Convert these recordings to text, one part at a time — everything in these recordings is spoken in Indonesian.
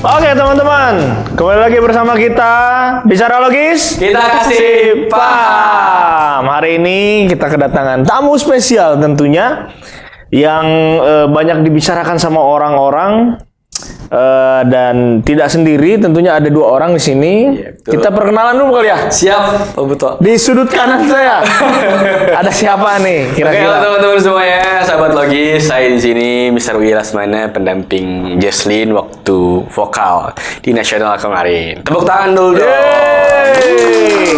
Oke teman-teman, kembali lagi bersama kita Bicara Logis, Kita kasih paham. Hari ini kita kedatangan tamu spesial tentunya yang banyak dibicarakan sama orang-orang dan tidak sendiri, tentunya ada dua orang di sini. Iya, betul. Kita perkenalan dulu kali ya. Siap, Pak Buto. Di sudut kanan saya ada siapa nih Oke, kira-kira? halo teman-teman semuanya, sahabat Logis. Saya di sini Mr. Wi Lasmana, pendamping Jesslyn waktu vokal di nasional kemarin. Tepuk tangan dulu dong. Yeay!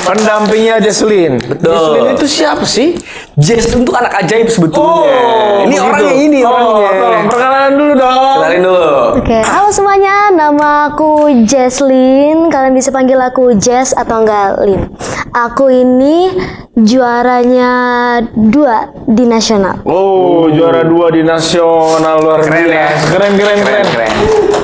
Pendampingnya Jesslyn. Betul. Jesslyn itu siapa sih? Jesslyn tuh anak ajaib sebetulnya. Ini begitu. orangnya ini orangnya. Tolong perkenalan dulu dong. Kenalin dulu. Oke, halo semuanya, nama aku Jesslyn. Kalian bisa panggil aku Jess atau enggak Lin. Aku ini juaranya 2 di nasional. Oh, juara 2 di nasional, luar Keren biasa. ya? Keren.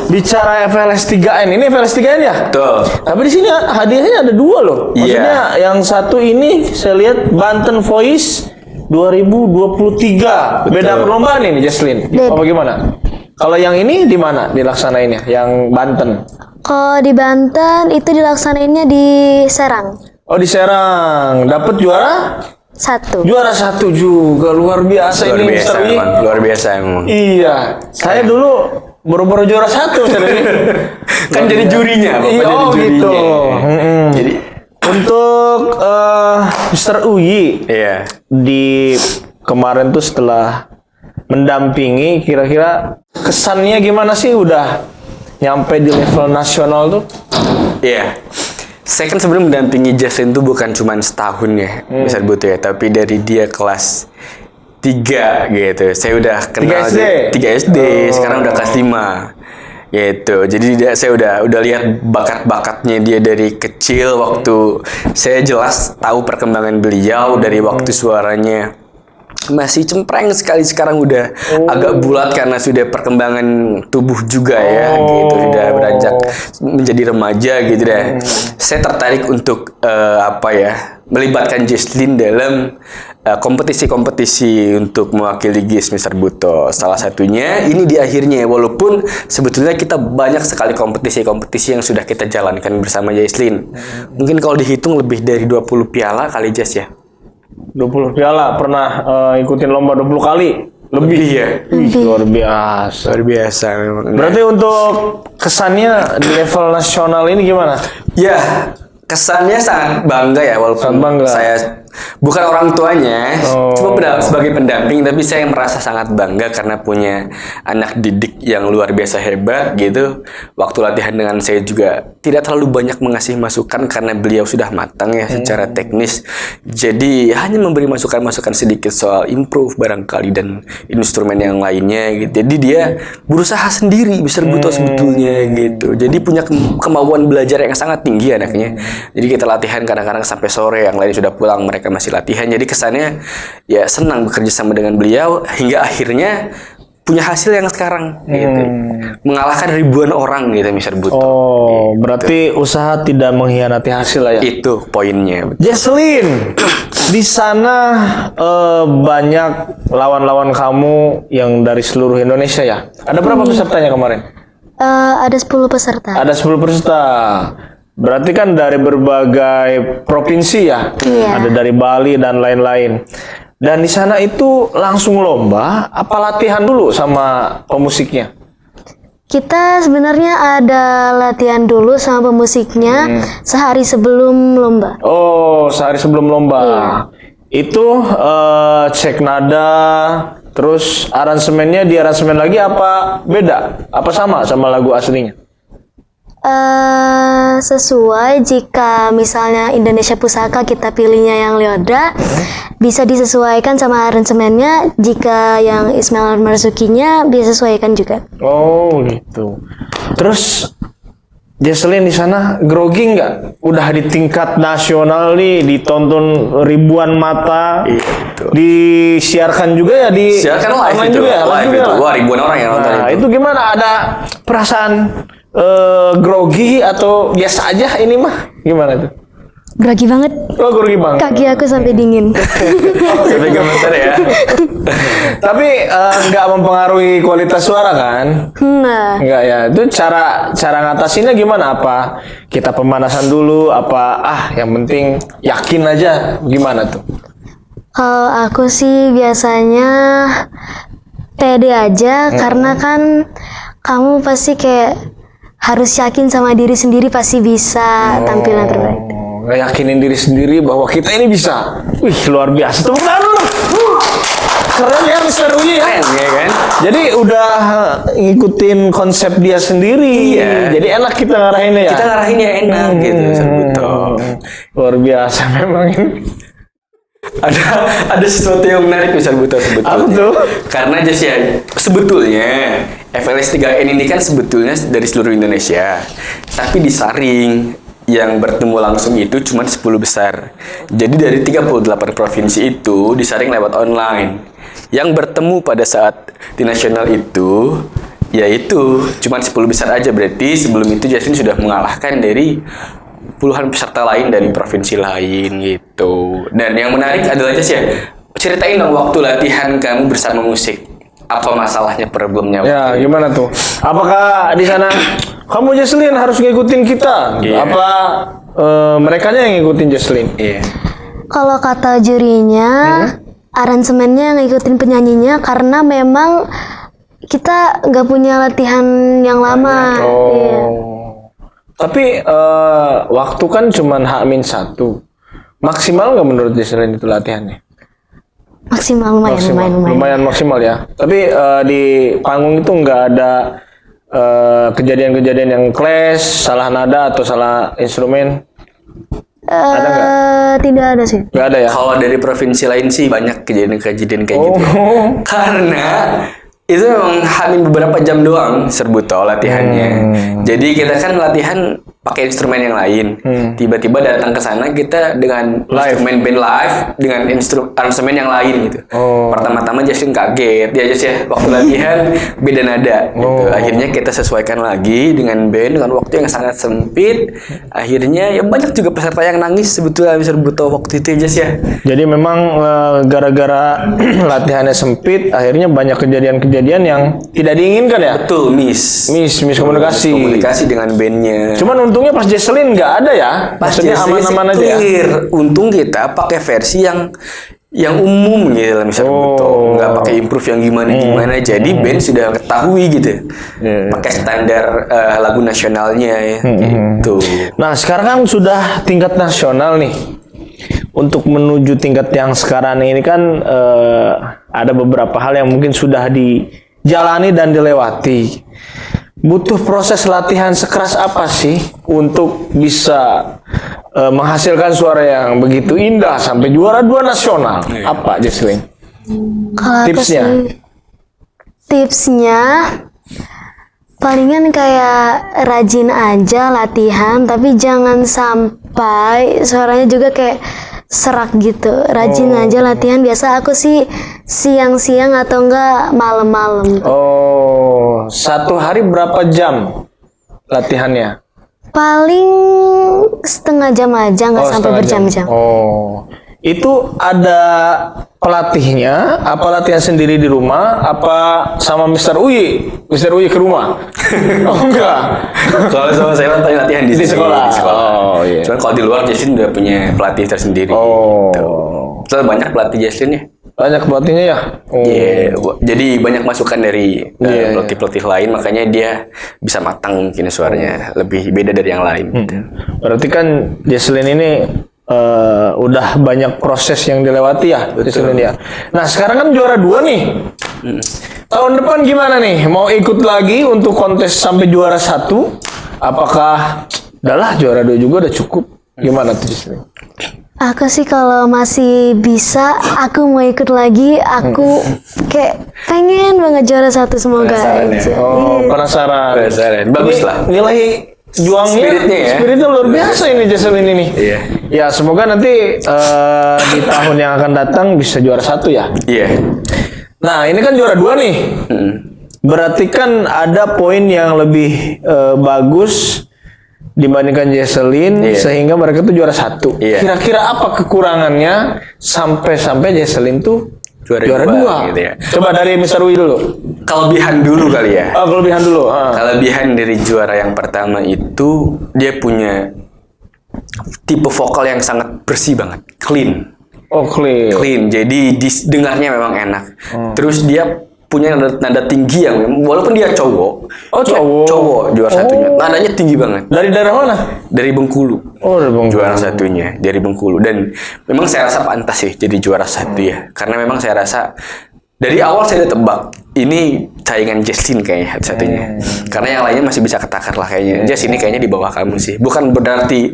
Bicara FLS 3N, ini FLS 3N ya? Tuh. Tapi di sini hadiahnya ada 2 loh. Maksudnya yang satu ini saya lihat Banten Voice 2023. Beda perlombaan ini Jesslyn. Beda. Apa gimana? Kalau yang ini di mana dilaksanainnya? Yang Banten. Kalau di Banten itu dilaksanainnya di Serang. Oh, di Serang. Dapat juara? 1. Juara 1 juga. Luar biasa Luar ini biasa Mr. Wi. emang. Luar biasa emang. Iya. Saya dulu baru juara 1 Kan jadi jurinya, Bapak Iya, jadi oh jurinya. gitu. Jadi Untuk Mr. Uyi iya. di kemarin tuh setelah mendampingi, kira-kira kesannya gimana sih udah nyampe di level nasional tuh? Iya. Saya kan sebenarnya mendampingi Jesslyn tuh bukan cuma setahun ya, bisa disebut ya, tapi dari dia kelas 3 gitu. Saya udah kenal 3 SD? 3 SD, sekarang udah kelas 5. Gitu. Jadi saya udah lihat bakat-bakatnya dia dari kecil, waktu saya jelas tahu perkembangan beliau dari waktu suaranya masih cempreng sekali, sekarang udah agak bulat karena sudah perkembangan tubuh juga ya, gitu, sudah beranjak menjadi remaja gitu deh. Saya tertarik untuk melibatkan Jesslyn dalam kompetisi-kompetisi untuk mewakili GIS Mr. Buto. Salah satunya ini di akhirnya, walaupun sebetulnya kita banyak sekali kompetisi-kompetisi yang sudah kita jalankan bersama Jesslyn. Mungkin kalau dihitung lebih dari 20 piala kali Jess ya. 20 piala, pernah ikutin lomba 20 kali? Lebih ya. Luar biasa. Luar biasa memang. Berarti untuk kesannya di level nasional ini gimana? Ya, kesannya sangat bangga ya, walaupun Sangat bangga. saya bukan orang tuanya, Oh. cuma sebagai pendamping, tapi saya merasa sangat bangga karena punya anak didik yang luar biasa hebat gitu. Waktu latihan dengan saya juga tidak terlalu banyak mengasih masukan karena beliau sudah matang ya secara teknis. Jadi hanya memberi masukan-masukan sedikit soal improve barangkali dan instrumen yang lainnya gitu. Jadi dia berusaha sendiri, Mr. Buto sebetulnya gitu. Jadi punya kemauan belajar yang sangat tinggi anaknya. Jadi kita latihan kadang-kadang sampai sore, yang lain sudah pulang, mereka masih latihan. Jadi kesannya ya senang bekerja sama dengan beliau hingga akhirnya punya hasil yang sekarang gitu. Mengalahkan ribuan orang gitu Mr. Buto. Oh, berarti usaha tidak mengkhianati hasil lah ya. Itu poinnya. Jesslyn, di sana banyak lawan-lawan kamu yang dari seluruh Indonesia ya. Ada berapa pesertanya kemarin? Ada 10 peserta. Ada 10 peserta. Berarti kan dari berbagai provinsi ya. Iya. Ada dari Bali dan lain-lain. Dan di sana itu langsung lomba, apa latihan dulu sama pemusiknya? Kita sebenarnya ada latihan dulu sama pemusiknya sehari sebelum lomba. Oh, sehari sebelum lomba. Iya. Itu cek nada, terus aransemennya di aransemen lagi apa beda? Apa sama lagu aslinya? Sesuai, jika misalnya Indonesia Pusaka kita pilihnya yang Lyodra, bisa disesuaikan sama aransemennya. Jika yang Ismail Marzukinya bisa sesuaikan juga. Oh gitu. Terus Jesslyn di sana grogi nggak? Udah di tingkat nasional nih, ditonton ribuan mata, disiarkan juga ya di Silakan live online itu, juga ya? live juga itu. lah. Wah, ribuan orang yang nonton Nah, itu. itu gimana? Ada perasaan grogi atau biasa aja ini mah? Gimana itu? grogi banget. Oh, grogi banget. Kaki aku sampai dingin. Sampai gemeter ya. Tapi nggak mempengaruhi kualitas suara kan? Nah, Enggak ya. Itu cara ngatasinnya gimana? Apa kita pemanasan dulu? Apa yang penting yakin aja? Gimana tuh? kalau aku sih biasanya pede aja karena kan kamu pasti kayak harus yakin sama diri sendiri pasti bisa tampilan terbaik. Yakinin diri sendiri bahwa kita ini bisa. Wih, luar biasa. Tepuk tangan dulu. Keren ya Mr. Uyi ya. Keren ya kan? Jadi udah ngikutin konsep dia sendiri. Iya. Jadi enak kita ngarahinnya ya. Kita ngarahinnya enak gitu, Sarbuto. Luar biasa memang ini. Ada sesuatu yang menarik nih Sarbuto sebetulnya. Apa tuh? Karena Jas ya, sebetulnya FLS 3N ini kan sebetulnya dari seluruh Indonesia. Tapi disaring yang bertemu langsung itu cuma 10 besar. Jadi dari 38 provinsi itu disaring lewat online. Yang bertemu pada saat di nasional itu yaitu cuma 10 besar aja, berarti sebelum itu Jaslin sudah mengalahkan dari puluhan peserta lain dari provinsi lain gitu. Dan yang menarik adalah Jas ya, ceritain dong waktu latihan kamu bersama musik. Apa masalahnya, problemnya? Ya, gimana tuh? Apakah di sana kamu Jaslin harus ngikutin kita? Iya. Apa merekanya yang ngikutin Jaslin? Iya. Kalau kata jurinya, aransemennya ngikutin penyanyinya karena memang kita nggak punya latihan yang lama. Iya. Tapi waktu kan cuma H-1. Maksimal nggak menurut Jaslin itu latihannya? Maksimal, lumayan. Maksimal ya. Tapi di panggung itu nggak ada kejadian-kejadian yang clash, salah nada atau salah instrumen? Ada nggak? Tidak ada sih. Nggak ada ya? Kalau dari provinsi lain sih banyak kejadian-kejadian kayak gitu. Karena itu memang hamil beberapa jam doang Sarbuto latihannya. Jadi kita kan latihan pakai instrumen yang lain. Tiba-tiba datang ke sana kita dengan instrumen band live dengan instrumen yang lain gitu. Pertama-tama Jaslin kaget. Dia aja sih waktu latihan beda nada gitu. Akhirnya kita sesuaikan lagi dengan band dengan waktu yang sangat sempit. Akhirnya ya banyak juga peserta yang nangis sebetulnya Sarbuto waktu itu aja sih ya. Jadi memang gara-gara latihannya sempit, akhirnya banyak kejadian-kejadian yang tidak diinginkan ya? Betul, miss komunikasi. Komunikasi dengan bandnya. Cuman untungnya pas Jaslin nggak ada ya? Maksudnya Jaslin aman-aman sih aja ya? clear. Untung kita pakai versi yang umum gitu lah, misalnya nggak pakai improve yang gimana. Jadi band sudah ketahui gitu. Pakai standar lagu nasionalnya ya, gitu. Nah, sekarang kan sudah tingkat nasional nih. Untuk menuju tingkat yang sekarang ini kan ada beberapa hal yang mungkin sudah dijalani dan dilewati. Butuh proses latihan sekeras apa sih untuk bisa menghasilkan suara yang begitu indah sampai juara 2 nasional? Apa Jaslin? Kalau aku Tipsnya? sih, tipsnya palingan kayak rajin aja latihan, tapi jangan sampai suaranya juga kayak serak gitu. Rajin aja latihan. Biasa aku sih siang-siang atau enggak malam-malam. Oh, satu hari berapa jam latihannya? Paling setengah jam aja, nggak sampai setengah jam. berjam-jam. Oh, itu ada pelatihnya? Apa latihan sendiri di rumah? Apa sama Mr. Uyi? Mr. Uyi ke rumah? Oh enggak. Kalau sama saya latihan di sekolah. Di sekolah. Oh iya. Cuman kalau di luar Jaslin udah punya pelatih tersendiri. Oh. Gitu. Soalnya banyak pelatih Jaslin ya. Banyak pelatihnya ya? Oh. Iya, jadi banyak masukan dari pelatih-pelatih lain, makanya dia bisa matang mungkin suaranya lebih beda dari yang lain. Gitu. Berarti kan Jaslin ini udah banyak proses yang dilewati ya, Jaslin ya. Nah sekarang kan juara 2 nih. Tahun depan gimana nih? Mau ikut lagi untuk kontes sampai juara 1? Apakah udahlah juara 2 juga udah cukup? Gimana tuh Jaslin? Aku sih kalau masih bisa, aku mau ikut lagi. Aku kayak pengen banget juara 1, semoga Penasaran ya? aja. Oh, penasaran. Bagus lah. Nilai juangnya, spiritnya luar biasa ini Jaslin ini. Iya. Ya semoga nanti di tahun yang akan datang bisa juara 1 ya. Iya. Nah ini kan juara 2 nih. Berarti kan ada poin yang lebih bagus dibandingkan Jesselyn, Iya. sehingga mereka tuh juara 1. Iya. Kira-kira apa kekurangannya sampai Jesselyn tuh Juara dua, gitu ya. Coba dari Mr. Wi dulu. Kelebihan dulu kali ya. Oh, kelebihan dulu. Kelebihan dari juara yang pertama itu dia punya tipe vokal yang sangat bersih banget, clean. Oh, clear. Clean, jadi dengarnya memang enak. Terus dia punya nada tinggi yang walaupun dia cowok. Oh, cowok. Juara satunya. Nadanya tinggi banget. Dari daerah mana? Dari Bengkulu. Oh, dari Bengkulu. Juara satunya dari Bengkulu, dan memang saya rasa pantas sih jadi juara satu ya, karena memang saya rasa dari awal saya udah tebak ini saingan Jesslyn kayaknya satunya, karena yang lainnya masih bisa ketakar lah kayaknya. Jess ini kayaknya di bawah kamu sih, bukan berarti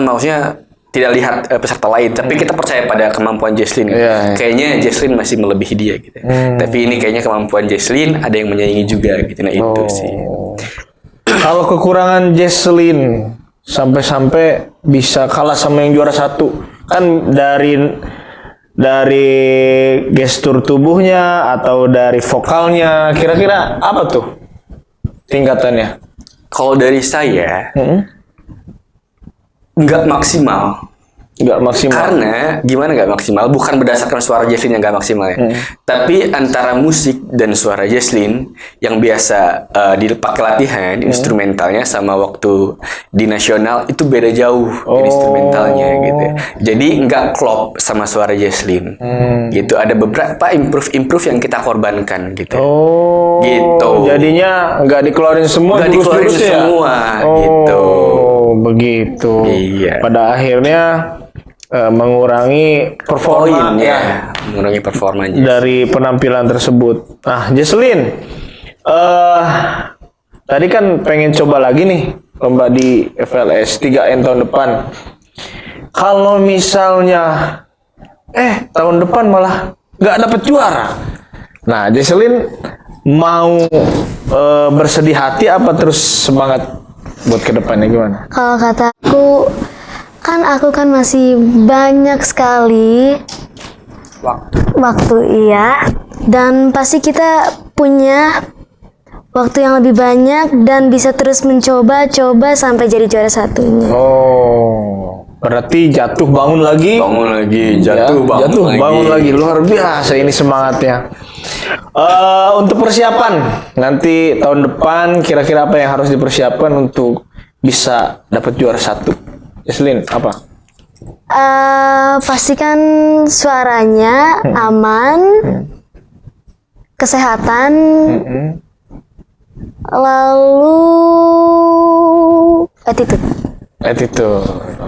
maksudnya tidak lihat peserta lain, tapi kita percaya pada kemampuan Jesslyn. Iya. Kayaknya Jesslyn masih melebihi dia gitu. Tapi ini kayaknya kemampuan Jesslyn ada yang menyaingi juga gitu. Nah itu sih. Kalau kekurangan Jesselyn sampai bisa kalah sama yang juara 1, kan dari gestur tubuhnya atau dari vokalnya, kira-kira apa tuh tingkatannya? Kalau dari saya nggak maksimal. Nggak maksimal. Karena gimana nggak maksimal? Bukan berdasarkan suara Jesslyn yang nggak maksimal ya. Tapi antara musik dan suara Jesslyn yang biasa dipakai latihan instrumentalnya sama waktu di nasional itu beda jauh instrumentalnya gitu. Jadi nggak klop sama suara Jesslyn. Gitu. Ada beberapa improve yang kita korbankan gitu. Oh. Gitu. Jadinya nggak dikeluarin semua. Nggak dikeluarin jurus-jurusnya ya? semua gitu. Oh, begitu. Iya. Pada akhirnya mengurangi performa ya, mengurangi performanya. dari penampilan tersebut. Nah, Jesselyn, tadi kan pengen coba lagi nih lomba di FLS 3N tahun depan. Kalau misalnya tahun depan malah nggak dapet juara, nah Jesselyn mau bersedih hati apa terus semangat buat kedepannya gimana? Kalau kataku, kan aku kan masih banyak sekali waktu iya, dan pasti kita punya waktu yang lebih banyak dan bisa terus mencoba sampai jadi juara 1-nya. Oh, berarti jatuh bangun lagi. Bangun lagi, jatuh bangun lagi. Luar biasa ini semangatnya. Untuk persiapan nanti tahun depan, kira-kira apa yang harus dipersiapkan untuk bisa dapat juara 1? Jesselyn, apa? Pastikan suaranya aman, kesehatan, lalu attitude.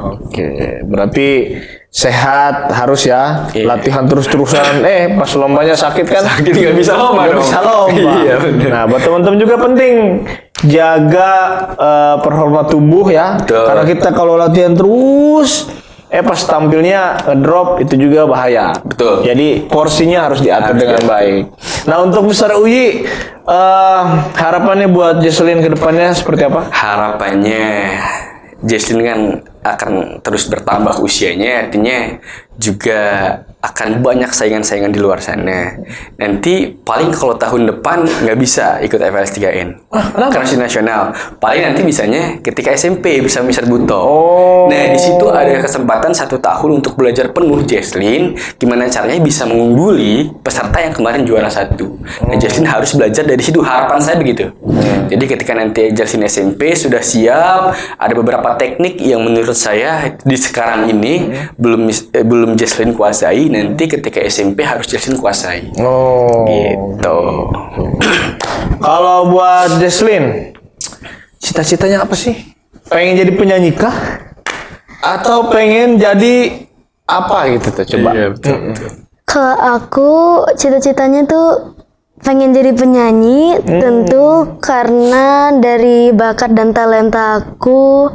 Oke, berarti sehat harus ya. Iya. Latihan terus-terusan. Pas lombanya sakit kan? Sakit nggak bisa lomba Nggak dong. bisa lomba. Iya, bener. Nah, buat teman-teman juga penting jaga performa tubuh ya. Betul. Karena kita kalau latihan terus pas tampilnya drop itu juga bahaya. Betul. Jadi porsinya harus diatur Harus dengan diatur. baik. Nah, untuk Mr. Uyi, harapannya buat Jesselyn ke depannya seperti apa? Harapannya Jesslyn kan akan terus bertambah usianya, artinya juga akan banyak saingan-saingan di luar sana. Nanti paling kalau tahun depan nggak bisa ikut FLS 3N. Karena masih nasional. Paling nanti bisanya ketika SMP bisa Mister Buto. Nah, di situ ada kesempatan 1 tahun untuk belajar penuh Jesslyn gimana caranya bisa mengungguli peserta yang kemarin juara 1. Nah, Jesslyn harus belajar dari situ. Harapan saya begitu. Jadi ketika nanti Jesslyn SMP sudah siap, ada beberapa teknik yang menurut saya di sekarang ini belum Jesslyn kuasai, nanti ketika SMP harus Jesslyn kuasai. Oh. Gitu. Kalau buat Jesselyn, cita-citanya apa sih? Pengen jadi penyanyi kah? Atau pengen jadi apa gitu tuh? Coba. Iya, betul. Kalau aku cita-citanya tuh pengen jadi penyanyi, tentu karena dari bakat dan talenta aku.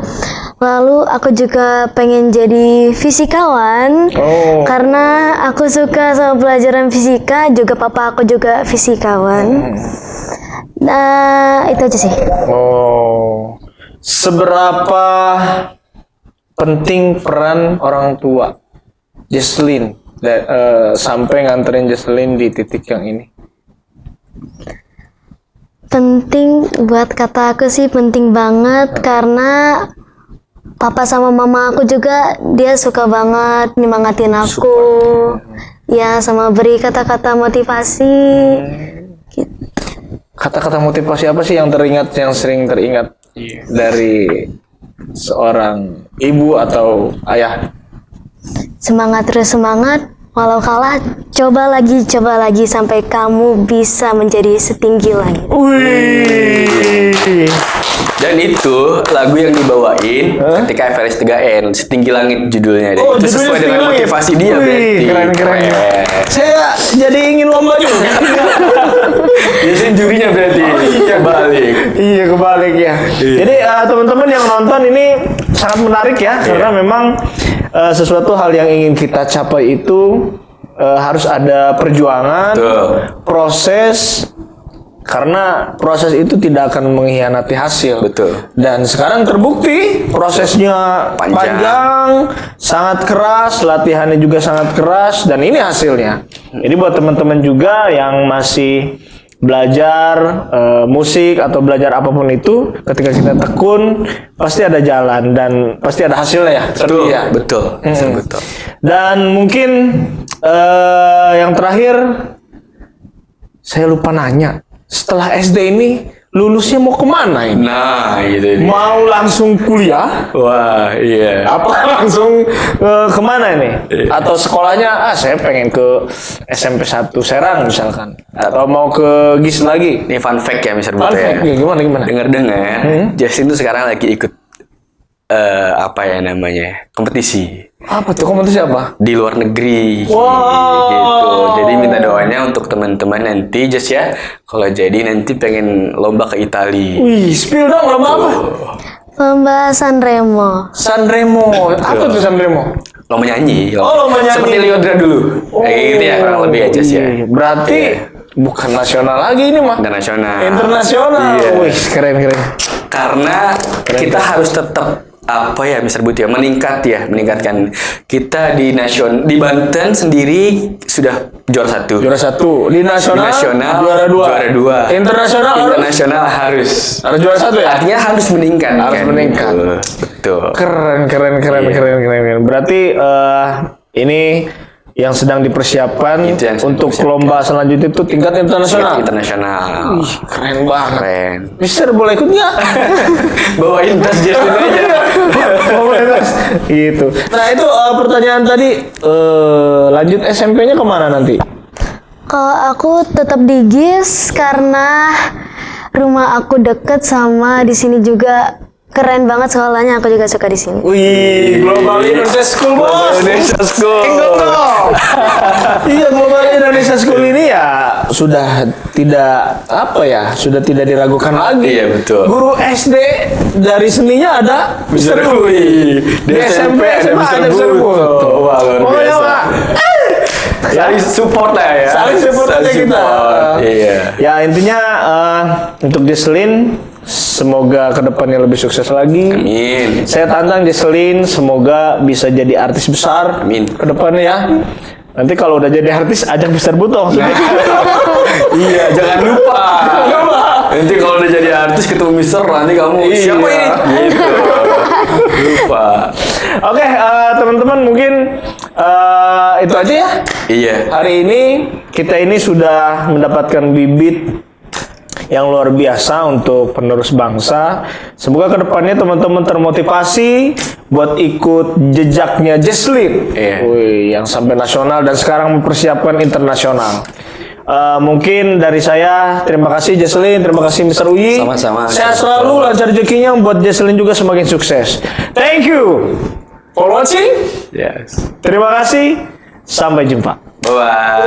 Lalu aku juga pengen jadi fisikawan, karena aku suka sama pelajaran fisika, juga papa aku juga fisikawan. Nah, itu aja sih. Oh. Seberapa penting peran orang tua Jesselyn sampai nganterin Jesselyn di titik yang ini? Penting buat kata aku sih penting banget karena papa sama mama aku juga dia suka banget nyemangatin aku. Ya sama beri kata-kata motivasi. Gitu. Kata-kata motivasi apa sih yang sering teringat dari seorang ibu atau ayah? Semangat terus semangat, walau kalah coba lagi sampai kamu bisa menjadi setinggi langit. Wih. Dan itu lagu yang dibawain ketika FLS 3N, Setinggi Langit judulnya. Oh, Itu judulnya sesuai dengan Setinggi Langit. motivasi dia Wih, berarti. keren. Saya jadi ingin lomba juga. Biasanya jurinya berarti kebalik. Iya, kebalik ya. Jadi teman-teman yang nonton ini sangat menarik ya, karena memang sesuatu hal yang ingin kita capai itu harus ada perjuangan, Betul. proses, karena proses itu tidak akan mengkhianati hasil. Betul. Dan sekarang terbukti prosesnya panjang, sangat keras, latihannya juga sangat keras, dan ini hasilnya. Jadi buat teman-teman juga yang masih belajar musik atau belajar apapun itu, ketika kita tekun pasti ada jalan dan pasti ada hasilnya ya. Betul. Ya. Betul. Betul. Dan mungkin yang terakhir saya lupa nanya, setelah SD ini lulusnya mau kemana ini? Nah, gitu. Mau langsung kuliah? Wah, iya. Apa langsung kemana ini? Atau sekolahnya, saya pengen ke SMP 1 Serang misalkan. Atau mau ke GIS lagi? Ini fun fact ya, Mr. Fun Buto fact, ya. gimana? Dengar-dengar, Justin tuh sekarang lagi ikut apa ya namanya, kompetisi Apa tuh kompetisi apa? di luar negeri. Wow. Gitu. Jadi minta doanya untuk teman-teman nanti Just ya, kalau jadi nanti pengen lomba ke Italia. Wih, spill dong lomba apa? Lomba Sanremo. Sanremo. Apa tuh Sanremo? Lomba nyanyi. Lomba nyanyi. Seperti Liodra dulu. Kayak gitu ya, kurang lebih aja sih ya. Iya. Berarti bukan nasional lagi ini mah. Internasional. Internasional. Iya. Wih, keren. Karena kita harus tetap apa ya, Mr. Buti ya, meningkatkan kita di Banten sendiri sudah juara 1. Juara 1 di nasional, juara 2. Internasional harus juara 1 ya. artinya harus meningkat. Harus meningkat. Betul. Keren. Berarti ini yang sedang dipersiapkan Itu yang sedang untuk dipersiapkan. lomba selanjutnya itu tingkat internasional. Internasional. Ih, keren banget. Keren. Mister boleh ikut nggak? Bawain tas Justin aja. Boleh Mas. Gitu. Nah itu pertanyaan tadi, lanjut SMP-nya kemana nanti? Kalau aku tetap di GIS karena rumah aku deket sama di sini juga keren banget sekolahnya, aku juga suka di sini. Wih, Global Indonesia School bos. Indonesia School. Ikut dong. Iya, Global Indonesia School ini ya sudah tidak diragukan lagi. Iya, betul. Guru SD dari seninya ada Mr. Hui. Di SMP ada Mr. Buto. Wah, luar Pokoknya biasa. Pak, Saling support lah ya. saling support aja kita. Iya. Ya intinya untuk Jesslyn, semoga kedepannya lebih sukses lagi. Amin. Saya tantang Jesslyn, semoga bisa jadi artis besar. Amin. Kedepannya ya. Nanti kalau udah jadi artis, ajak Mr. Buto. Iya, jangan lupa. Nanti kalau udah jadi artis ketemu Mister, nanti kamu siapa ini? Gitu. Lupa. Oke, teman-teman mungkin itu aja ya. Iya. Hari ini kita ini sudah mendapatkan bibit yang luar biasa untuk penerus bangsa. Semoga kedepannya teman-teman termotivasi buat ikut jejaknya Jesslyn, Iya. yang sampai nasional dan sekarang mempersiapkan internasional. Mungkin dari saya terima kasih Jesslyn, terima kasih Mr. Uyi. Sama-sama. Sehat selalu, lancar rezekinya, buat Jesslyn juga semakin sukses. Thank you for watching. Yes. Terima kasih. Sampai jumpa. Bye.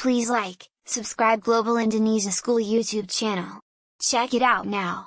Please like, subscribe Global Indonesia School YouTube channel. Check it out now.